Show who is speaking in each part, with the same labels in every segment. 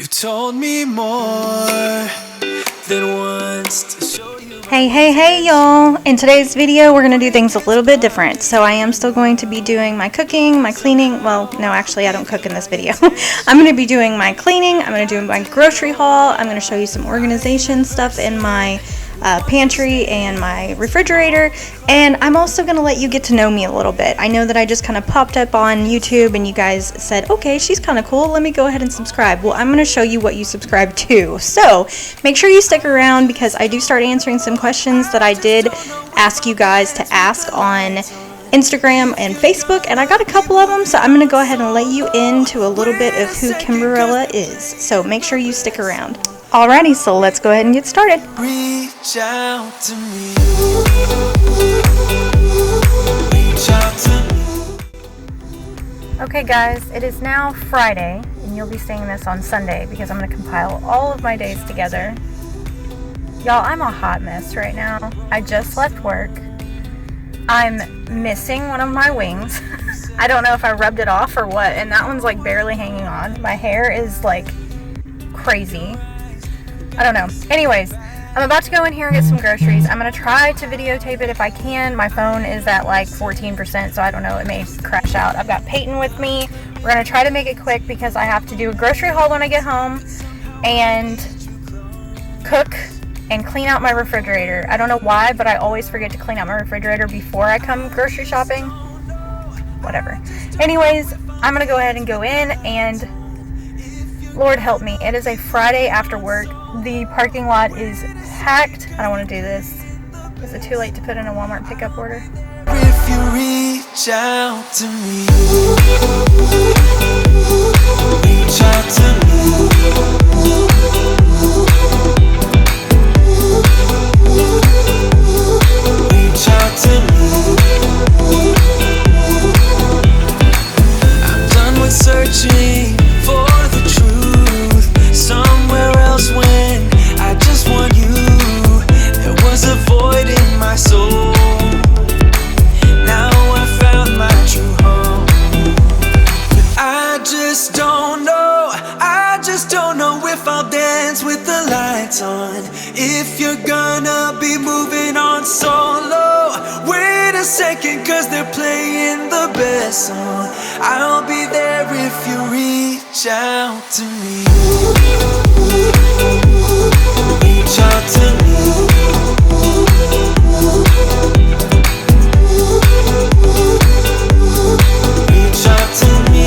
Speaker 1: You've told me more than once to show you.
Speaker 2: Hey y'all. In today's video we're going to do things a little bit different. So I am still going to be doing my cooking, my cleaning. Well, no, actually I don't cook in this video. I'm going to be doing my cleaning, I'm going to do my grocery haul, I'm going to show you some organization stuff in my pantry and my refrigerator, and I'm also going to let you get to know me a little bit. I know that I just kind of popped up on YouTube and you guys said, okay, she's kind of cool, let me go ahead and subscribe. Well, I'm going to show you what you subscribe to. So make sure you stick around because I do start answering some questions that I did ask you guys to ask on Instagram and Facebook, and I got a couple of them, so I'm going to go ahead and let you into a little bit of who Kimberella is. So make sure you stick around. Alrighty, so let's go ahead and get started.
Speaker 1: Reach out to me. Reach out to me.
Speaker 2: Okay guys, it is now Friday, and you'll be seeing this on Sunday because I'm going to compile all of my days together. Y'all, I'm a hot mess right now. I just left work. I'm missing one of my wings. I don't know if I rubbed it off or what, and that one's like barely hanging on. My hair is like crazy. I don't know. Anyways, I'm about to go in here and get some groceries. I'm going to try to videotape it if I can. My phone is at like 14%, so I don't know. It may crash out. I've got Peyton with me. We're going to try to make it quick because I have to do a grocery haul when I get home and cook and clean out my refrigerator. I don't know why, but I always forget to clean out my refrigerator before I come grocery shopping. Whatever. Anyways, I'm going to go ahead and go in, and Lord help me, it is a Friday after work. The parking lot is packed. I don't want to do this. Is it too late to put in a Walmart pickup order?
Speaker 1: If you reach out to me, reach out to me. Reach out to me. I'm done with searching for the truth somewhere else when I just want you. There was a void in my soul. Now I found my true home. But I just don't know if I'll dance with the lights on. If you're gonna be moving on solo, wait a second, cause they're playing the best song. I'll be there if you reach out to me. Reach out to me. Reach out to me.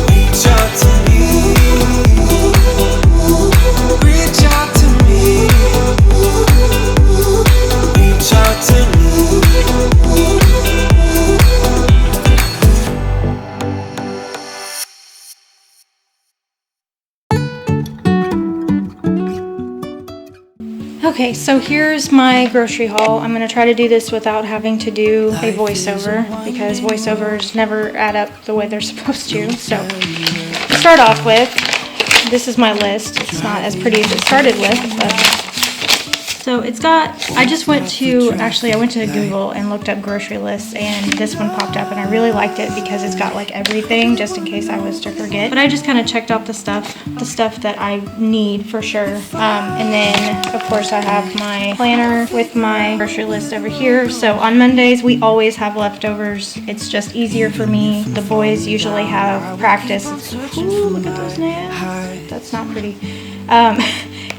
Speaker 1: Reach out to me. Reach out to me. Reach out to me.
Speaker 2: Okay, so here's my grocery haul. I'm going to try to do this without having to do a voiceover because voiceovers never add up the way they're supposed to. So, to start off with, this is my list. It's not as pretty as it started with, but so it's got, I went to Google and looked up grocery lists, and this one popped up, and I really liked it because it's got like everything just in case I was to forget. But I just kind of checked out the stuff that I need for sure. And then of course I have my planner with my grocery list over here. So on Mondays we always have leftovers. It's just easier for me. The boys usually have practice. Ooh, look at those nails. That's not pretty.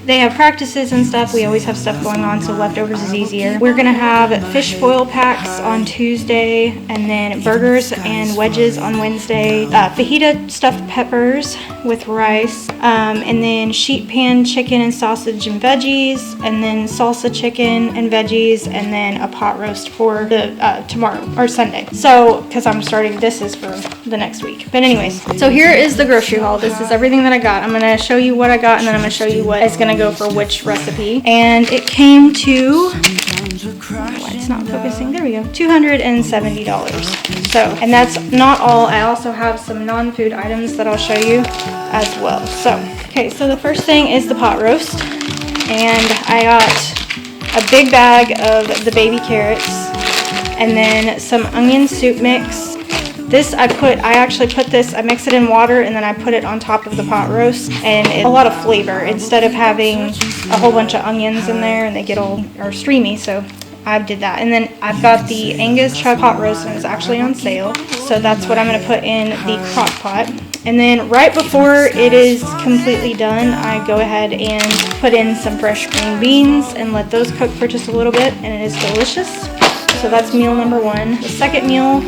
Speaker 2: They have practices and stuff. We always have stuff going on, so leftovers is easier. We're gonna have fish foil packs on Tuesday, and then burgers and wedges on Wednesday. Fajita stuffed peppers with rice, and then sheet pan chicken and sausage and veggies, and then salsa chicken and veggies, and then a pot roast for the tomorrow or Sunday. So, because I'm starting, this is for the next week. But anyways, so here is the grocery haul. This is everything that I got. I'm gonna show you what I got, and then I'm gonna show you what is gonna go for which recipe. And it came to, why it's not focusing, there we go, $270. So, and that's not all. I also have some non-food items that I'll show you as well. So, okay, so the first thing is the pot roast, and I got a big bag of the baby carrots. and then some onion soup mix. This I actually put this, I mix it in water and then I put it on top of the pot roast, and it's a lot of flavor instead of having a whole bunch of onions in there and they get all streamy. So I did that. And then I've got the Angus chuck pot roast, and it's actually on sale. So that's what I'm going to put in the crock pot. And then right before it is completely done, I go ahead and put in some fresh green beans and let those cook for just a little bit, and it is delicious. So that's meal number one. The second meal,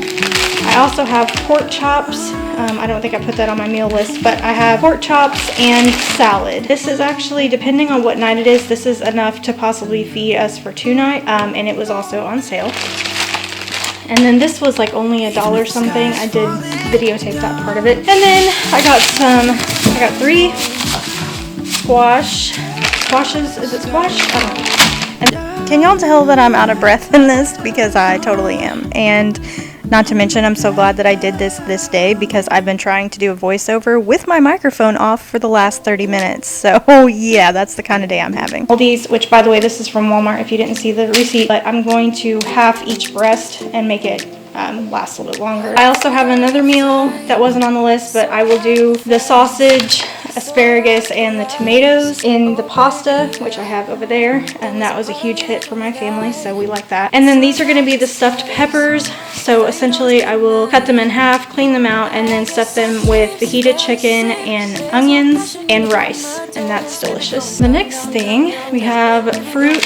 Speaker 2: I also have pork chops. I don't think I put that on my meal list, but I have pork chops and salad. This is actually, depending on what night it is, this is enough to possibly feed us for 2 nights, and it was also on sale. And then this was like only $1 something. I did videotape that part of it. And then I got 3 squashes. Is it squash? I don't know. And can y'all tell that I'm out of breath in this? Because I totally am. And not to mention, I'm so glad that I did this day, because I've been trying to do a voiceover with my microphone off for the last 30 minutes. So yeah, that's the kind of day I'm having. All these, which by the way, this is from Walmart if you didn't see the receipt, but I'm going to half each breast and make it last a little bit longer. I also have another meal that wasn't on the list, but I will do the sausage, asparagus, and the tomatoes in the pasta, which I have over there, and that was a huge hit for my family, so we like that. And then these are going to be the stuffed peppers. So essentially I will cut them in half, clean them out, and then stuff them with fajita chicken and onions and rice, and that's delicious. The next thing, we have fruit.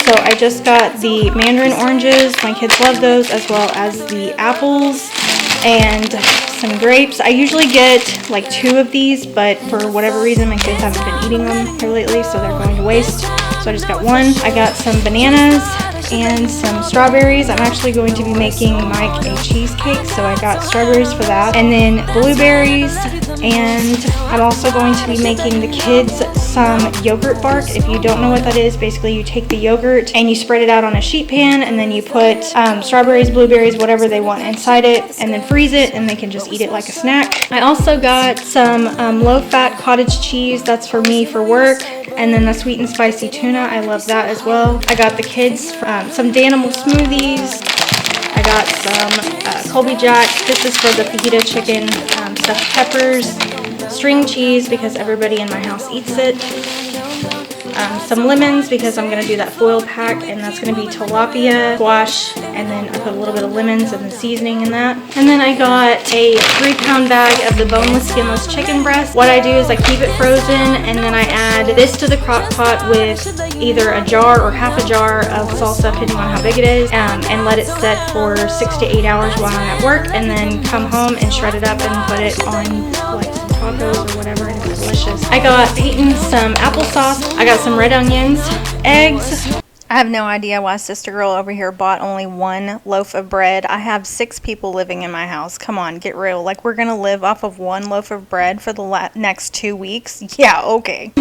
Speaker 2: So I just got the mandarin oranges, my kids love those, as well as the apples and some grapes. I usually get like 2 of these, but for whatever reason my kids haven't been eating them here lately, so they're going to waste. So I just got 1. I got some bananas and some strawberries. I'm actually going to be making Mike a cheesecake, so I got strawberries for that. And then blueberries, and I'm also going to be making the kids some yogurt bark. If you don't know what that is, basically you take the yogurt and you spread it out on a sheet pan, and then you put strawberries, blueberries, whatever they want inside it, and then freeze it, and they can just eat it like a snack. I also got some low-fat cottage cheese. That's for me for work. And then the sweet and spicy tuna, I love that as well. I got the kids some Danimal smoothies. I got some Colby Jack. This is for the fajita chicken, stuffed peppers, string cheese because everybody in my house eats it. Some lemons because I'm going to do that foil pack, and that's going to be tilapia, squash, and then I put a little bit of lemons and the seasoning in that. And then I got a 3-pound bag of the boneless, skinless chicken breast. What I do is I keep it frozen, and then I add this to the crock pot with either a jar or half a jar of salsa, depending on how big it is, and let it set for 6 to 8 hours while I'm at work, and then come home and shred it up and put it on like some tacos or whatever, and it's delicious. I got Peyton some applesauce. I got some red onions, eggs. I have no idea why Sister Girl over here bought only 1 loaf of bread. I have 6 people living in my house. Come on, get real. Like, we're gonna live off of 1 loaf of bread for the next 2 weeks? Yeah, okay.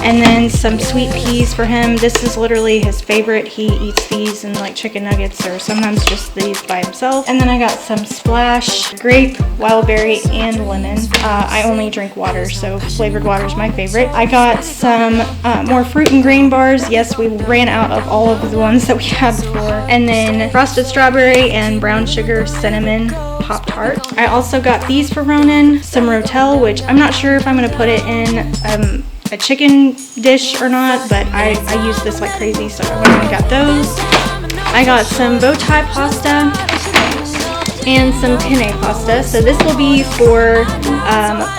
Speaker 2: And then some sweet peas for him. This is literally his favorite. He eats these and like chicken nuggets, or sometimes just these by himself. And then I got some Splash, grape, wild berry, and lemon. I only drink water, so flavored water is my favorite. I got some more fruit and grain bars. Yes, we ran out of all of the ones that we had before. And then frosted strawberry and brown sugar cinnamon Pop-Tart. I also got these for Ronan, some Rotel, which I'm not sure if I'm gonna put it in a chicken dish or not, but I use this like crazy, so I went and got those. I got some bow tie pasta and some penne pasta. So this will be for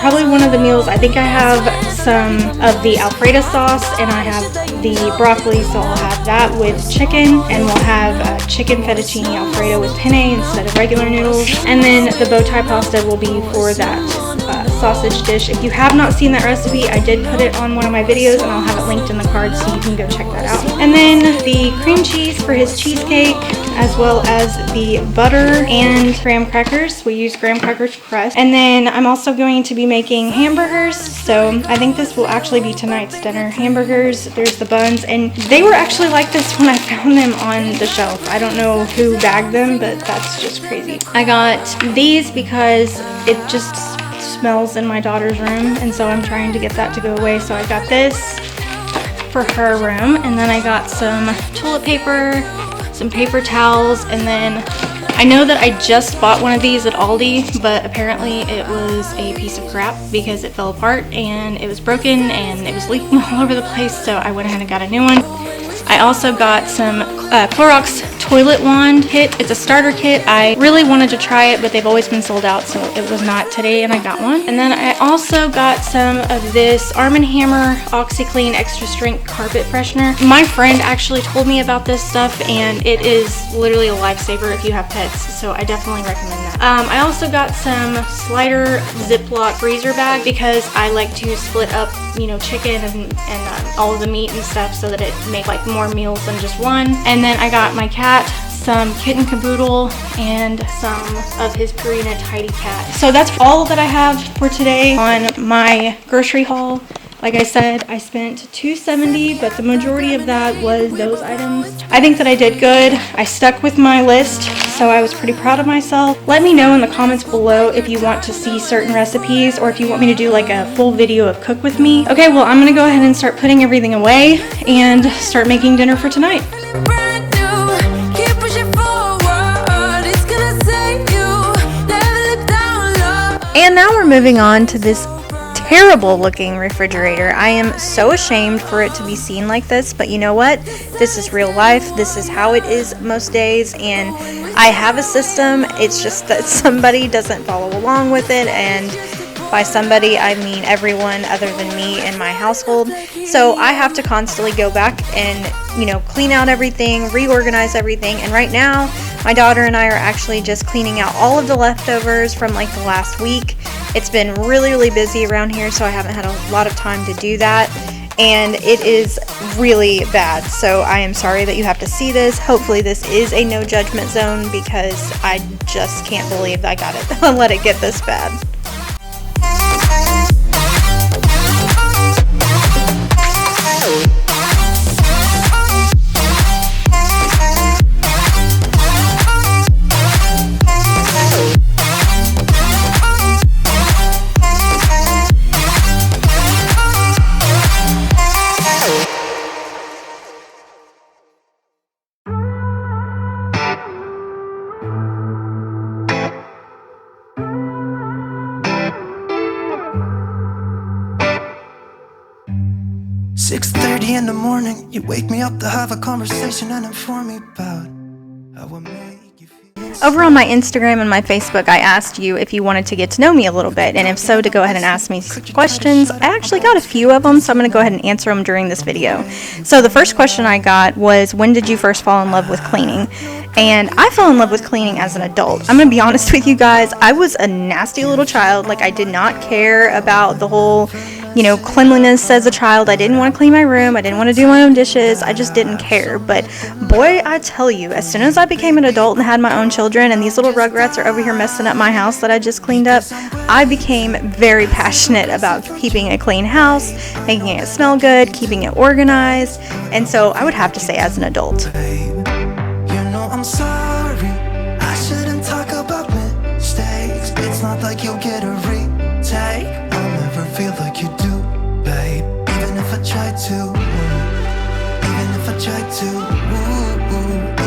Speaker 2: probably one of the meals. I think I have some of the Alfredo sauce, and I have the broccoli, so I'll have that with chicken, and we'll have chicken fettuccine Alfredo with penne instead of regular noodles. And then the bow tie pasta will be for that sausage dish. If you have not seen that recipe, I did put it on one of my videos, and I'll have it linked in the card so you can go check that out. And then the cream cheese for his cheesecake, as well as the butter and graham crackers. We use graham crackers crust. And then I'm also going to be making hamburgers, so I think this will actually be tonight's dinner. Hamburgers, there's the buns, and they were actually like this when I found them on the shelf. I don't know who bagged them, but that's just crazy. I got these because it just smells in my daughter's room, and so I'm trying to get that to go away. So I got this for her room, and then I got some toilet paper, some paper towels, and then I know that I just bought one of these at Aldi, but apparently it was a piece of crap because it fell apart and it was broken and it was leaking all over the place, so I went ahead and got a new one. I also got some Clorox toilet wand kit. It's a starter kit. I really wanted to try it, but they've always been sold out, so it was not today, and I got one. And then I also got some of this Arm & Hammer Oxiclean Extra Strength Carpet Freshener. My friend actually told me about this stuff, and it is literally a lifesaver if you have pets, so I definitely recommend that. I also got some Slider Ziploc freezer bag because I like to split up, you know, chicken and all of the meat and stuff so that it makes like more meals than just one. And then I got my cat some kitten caboodle and some of his Purina Tidy Cat. So that's all that I have for today on my grocery haul. Like I said, I spent $270, but the majority of that was those items. I think that I did good. I stuck with my list, so I was pretty proud of myself. Let me know in the comments below if you want to see certain recipes or if you want me to do like a full video of cook with me. Okay, well, I'm gonna go ahead and start putting everything away and start making dinner for tonight. And now we're moving on to this terrible looking refrigerator. I am so ashamed for it to be seen like this, but you know what? This is real life. This is how it is most days, and I have a system. It's just that somebody doesn't follow along with it, and by somebody I mean everyone other than me in my household. So I have to constantly go back and, you know, clean out everything, reorganize everything, and right now my daughter and I are actually just cleaning out all of the leftovers from like the last week. It's been really busy around here, so I haven't had a lot of time to do that, and it is really bad. So I am sorry that you have to see this. Hopefully this is a no judgment zone because I just can't believe I got it and let it get this bad.
Speaker 1: In the morning, you wake me up to have a conversation and inform me about how I make you feel.
Speaker 2: Over on my Instagram and my Facebook, I asked you if you wanted to get to know me a little bit, and if so, to go ahead and ask me questions. I actually got a few of them, so I'm going to go ahead and answer them during this video. So the first question I got was, when did you first fall in love with cleaning? And I fell in love with cleaning as an adult. I'm going to be honest with you guys, I was a nasty little child. Like, I did not care about the whole, you know, cleanliness as a child. I didn't want to clean my room. I didn't want to do my own dishes. I just didn't care. But boy, I tell you, as soon as I became an adult and had my own children and these little rugrats are over here messing up my house that I just cleaned up, I became very passionate about keeping a clean house, making it smell good, keeping it organized. And so I would have to say as an adult.
Speaker 1: I'm sorry, I shouldn't talk about mistakes. It's not like you'll get a retake. I'll never feel like you do, babe. Even if I try to, even if I try to,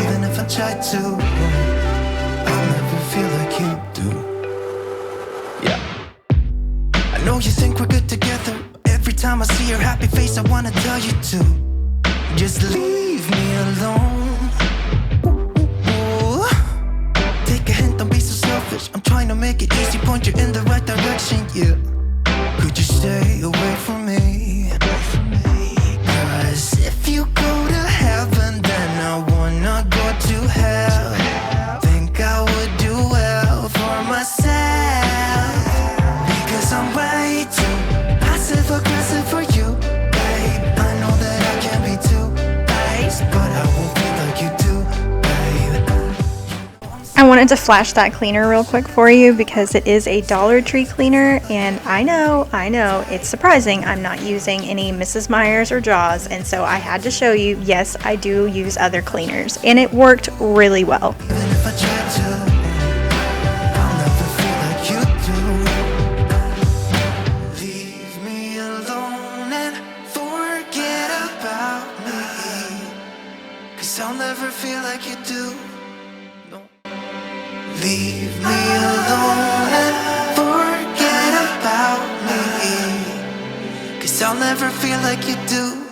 Speaker 1: even if I try to, I'll never feel like you do. Yeah. I know you think we're good together. Every time I see your happy face, I wanna tell you to just leave me alone. I'm trying to make it easy, point you in the right direction, yeah. Could you stay away from me? Cause if you go to heaven, then I wanna go to hell. Think I would do well for myself, because I'm way too passive aggressive for you, babe. I know that I can be too nice, but I won't be like you do, babe.
Speaker 2: I wanted to flash that cleaner real quick for you because it is a Dollar Tree cleaner, and I know, it's surprising I'm not using any Mrs. Meyer's or Jaws, and so I had to show you, yes, I do use other cleaners, and it worked really well.
Speaker 1: I'll never feel like you do. Leave me alone and forget about me, 'cause I'll never feel like you do.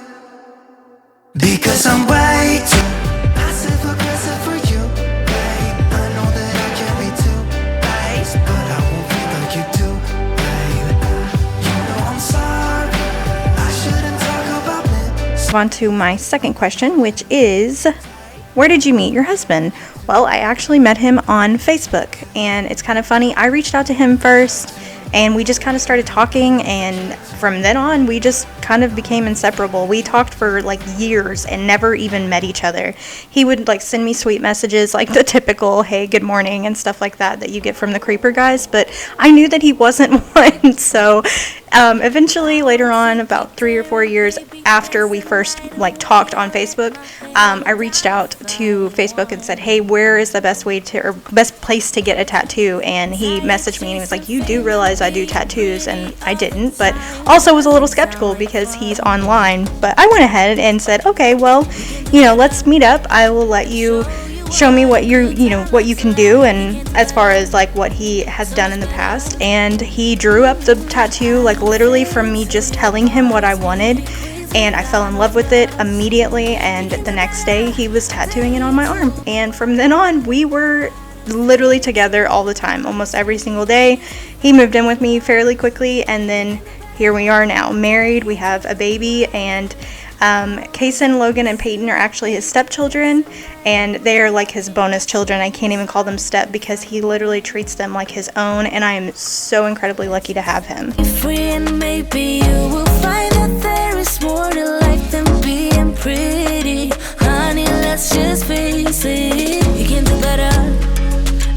Speaker 1: Because I'm way too passive aggressive for you, babe. I know that I can be too nice, but I won't feel like you do, babe. You know I'm sorry, I shouldn't talk about it.
Speaker 2: On to my second question, which is, where did you meet your husband? Well, I actually met him on Facebook, and it's kind of funny. I reached out to him first, and we just kind of started talking, and from then on, we just kind of became inseparable. We talked for like years and never even met each other. He would like send me sweet messages, like the typical, hey, good morning, and stuff like that you get from the creeper guys, but I knew that he wasn't one, so eventually later on, about 3 or 4 years after we first like talked on Facebook, I reached out to Facebook and said, hey, where is the best place to get a tattoo? And he messaged me and he was like, you do realize I do tattoos? And I didn't, but also was a little skeptical because he's online. But I went ahead and said, okay, well, let's meet up. I will let you show me what you can do, and as far as like what he has done in the past. And he drew up the tattoo like literally from me just telling him what I wanted, and I fell in love with it immediately, and the next day he was tattooing it on my arm. And from then on, we were literally together all the time, almost every single day. He moved in with me fairly quickly, and then here we are now, married. We have a baby, and Kason, Logan, and Peyton are actually his stepchildren, and they are like his bonus children. I can't even call them step because he literally treats them like his own, and I am so incredibly lucky to have him.
Speaker 3: Free, and maybe you will find that there is more to life than being pretty. Honey, let's just face it, you can do better.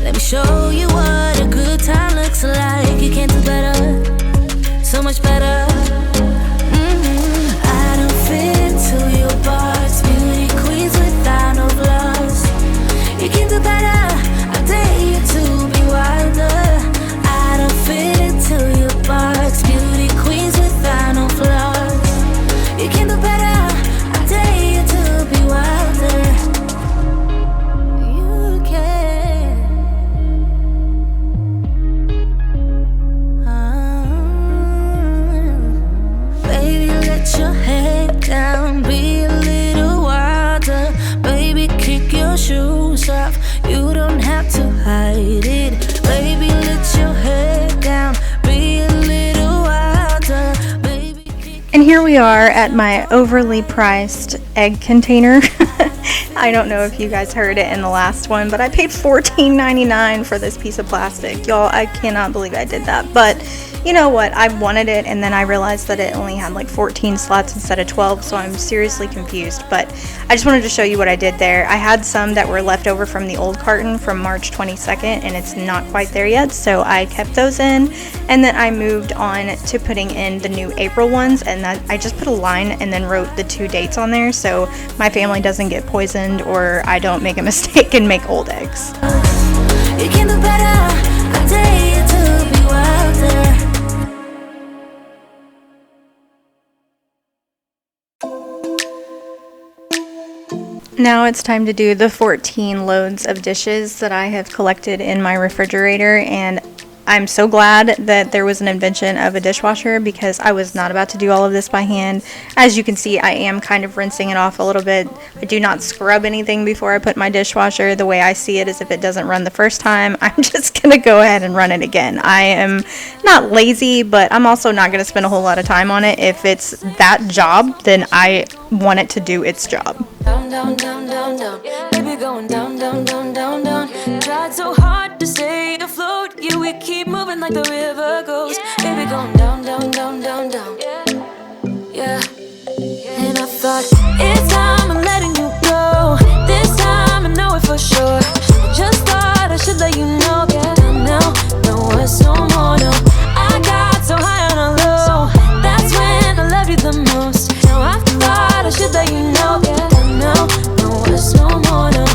Speaker 3: Let me show you what a good time looks like. You can do better, so much better. To your box, beauty queens without no flaws. You can do better, I dare you to be wilder. I don't fit into your box, beauty queens without no flaws. You can do better, I dare you to be wilder. You can. Baby, let your head down, be a little wilder. Baby, kick your shoes off, you don't have to hide it. Baby, let your head down, be a little wilder. Baby,
Speaker 2: And here we are at my overly priced egg container. I don't know if you guys heard it in the last one, but I paid $14.99 for this piece of plastic. Y'all, I cannot believe I did that. But you know what? I wanted it, and then I realized that it only had like 14 slots instead of 12, so I'm seriously confused. But I just wanted to show you what I did there. I had some that were left over from the old carton from March 22nd, and it's not quite there yet, so I kept those in. And then I moved on to putting in the new April ones, and I just put a line and then wrote the 2 dates on there so my family doesn't get poisoned or I don't make a mistake and make old eggs.
Speaker 3: you can do better, I dare you to be wilder.
Speaker 2: Now it's time to do the 14 loads of dishes that I have collected in my refrigerator, and I'm so glad that there was an invention of a dishwasher because I was not about to do all of this by hand. As you can see, I am kind of rinsing it off a little bit. I do not scrub anything before I put my dishwasher. The way I see it is if it doesn't run the first time, I'm just going to go ahead and run it again. I am not lazy, but I'm also not going to spend a whole lot of time on it. If it's that job, then I want it to do its job.
Speaker 3: Down, down, down, down, down. Baby, going down, down, down, down, down. Tried so hard to stay afloat. Yeah, we keep moving like the river goes. Baby, going down, down, down, down, down. Yeah. And I thought, it's time I'm letting you go. This time I know it for sure. I just thought I should let you know. Down now, no words, no more, no. I got so high on a low. That's when I love you the most. Now I thought I should let you know. Down now, no words, no more, no.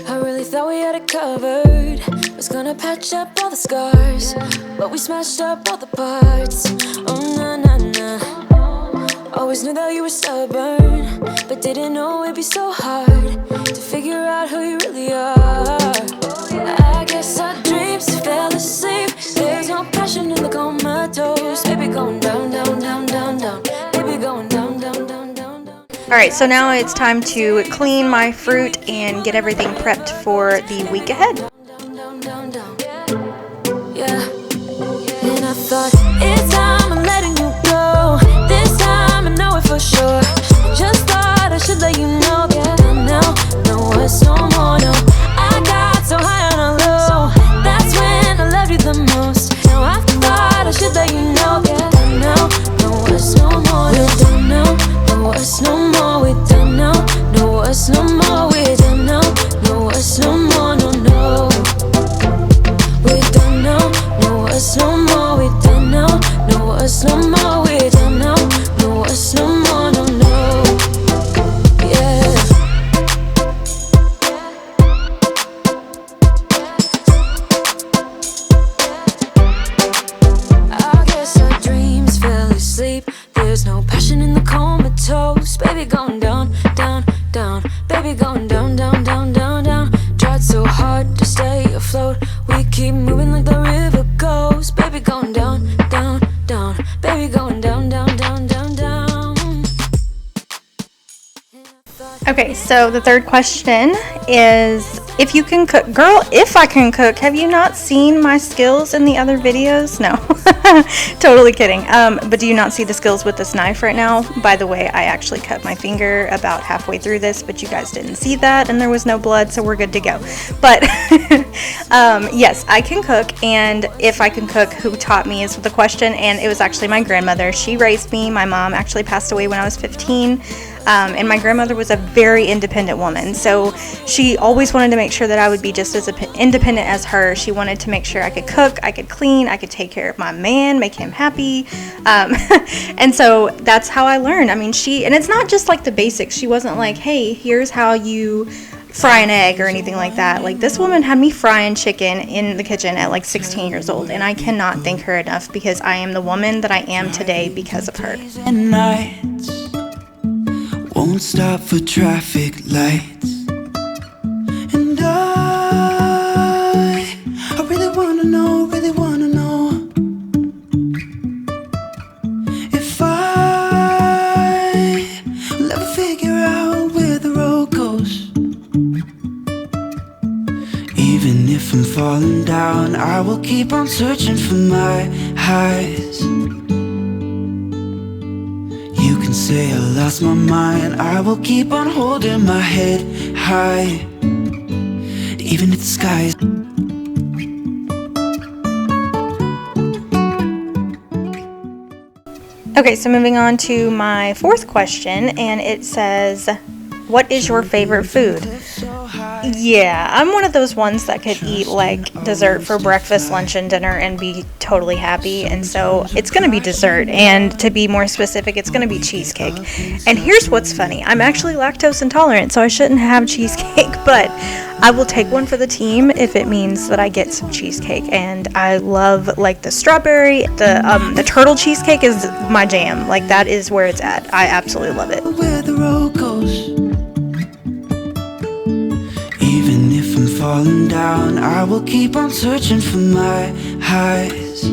Speaker 3: I really thought we had it covered. Was gonna patch up all the scars, but we smashed up all the parts. Oh, nah, nah, nah. Always Always knew that you were stubborn, but didn't know it'd be so hard to figure out who you really are. I guess our dreams fell asleep. There's no passion in the comatose. Baby going down, down, down, down, down. Baby going down, down, down, down, down.
Speaker 2: Alright, so now it's time to clean my fruit and get everything prepped for the week ahead.
Speaker 3: Down, down, down, yeah. And I thought, it's time I'm letting you go. This time I know it for sure. I just thought I should let you know. Yeah, now, no, it's no more, no. I got so high on a low. That's when I loved you the most. Now I thought I should let you know. Yeah, now, no, it's no more. We're done now. No, it's no more. We're done now. No, it's no more. We're done now. No, it's no more. No, no. We're done now. No, it's no more. We're done now. No, it's no more. We're done now. No, it's no more. No, no. Yeah. I guess our dreams fell asleep. There's no passion in the comatose. Baby going down, down, down. Baby going down, down, down, down, down. Tried so hard to stay afloat. We keep moving like the river goes. Baby going down, down, down. Baby going down, down, down, down, down.
Speaker 2: Okay, so the third question is, if you can cook. Girl, if I can cook. Have you not seen my skills in the other videos? No. Totally kidding. But do you not see the skills with this knife right now? By the way, I actually cut my finger about halfway through this, but you guys didn't see that, and there was no blood, so we're good to go. But yes, I can cook, and if I can cook, who taught me is the question, and it was actually my grandmother. She raised me. My mom actually passed away when I was 15. And my grandmother was a very independent woman, so she always wanted to make sure that I would be just as independent as her. She wanted to make sure I could cook, I could clean, I could take care of my man, make him happy, and so that's how I learned. I mean, and it's not just like the basics. She wasn't like, hey, here's how you fry an egg or anything like that. Like, this woman had me frying chicken in the kitchen at like 16 years old, and I cannot thank her enough, because I am the woman that I am today because of her.
Speaker 1: And nights won't stop for traffic lights. And I really wanna know if I will ever figure out where the road goes. Even if I'm falling down, I will keep on searching for my highs. You can say I lost my mind, I will keep on holding my head high, even if the skies.
Speaker 2: Okay, so moving on to my fourth question, and it says, what is your favorite food? Yeah, I'm one of those ones that could eat like dessert for breakfast, lunch, and dinner and be totally happy, and so it's going to be dessert, and to be more specific, it's going to be cheesecake. And here's what's funny, I'm actually lactose intolerant, so I shouldn't have cheesecake, but I will take one for the team if it means that I get some cheesecake. And I love like the strawberry, the turtle cheesecake is my jam. Like, that is where it's at. I absolutely love it.
Speaker 1: Where the road goes. Even if I'm falling down, I will keep on searching for my highs.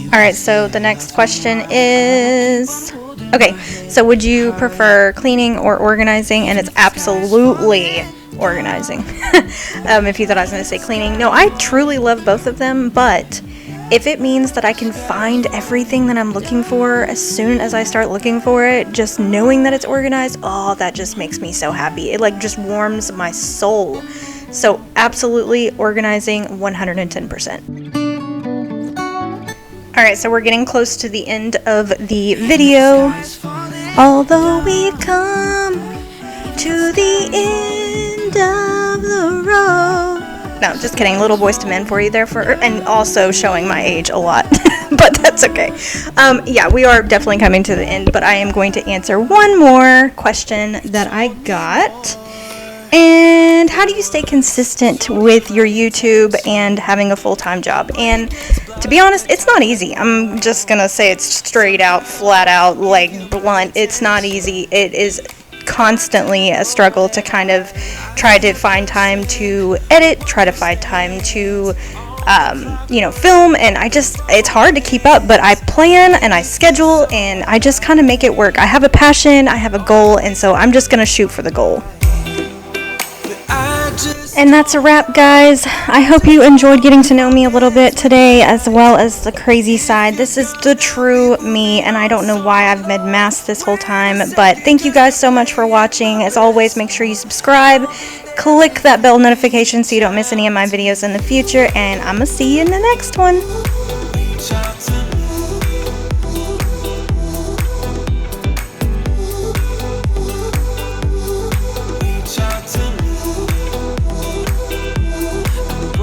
Speaker 2: Alright, so the next question is, okay, so would you prefer cleaning or organizing? And it's absolutely organizing. If you thought I was going to say cleaning. No, I truly love both of them, but if it means that I can find everything that I'm looking for as soon as I start looking for it, just knowing that it's organized, oh, that just makes me so happy. It like just warms my soul. So absolutely organizing 110%. Alright, so we're getting close to the end of the video. Although we've come to the end of the road. No, just kidding. Little Boys to Men for you there, and also showing my age a lot, but that's okay. Yeah, we are definitely coming to the end, but I am going to answer one more question that I got, and and how do you stay consistent with your YouTube and having a full-time job? And to be honest, it's not easy. I'm just gonna say it's straight out, flat out, like blunt. It's not easy. It is constantly a struggle to kind of try to find time to edit, try to find time to film, and it's hard to keep up, but I plan and I schedule and I just kind of make it work. I have a passion, I have a goal, and so I'm just gonna shoot for the goal. And that's a wrap, guys. I hope you enjoyed getting to know me a little bit today, as well as the crazy side. This is the true me, and I don't know why I've been masked this whole time, but thank you guys so much for watching. As always, make sure you subscribe, click that bell notification so you don't miss any of my videos in the future, and I'm gonna see you in the next one.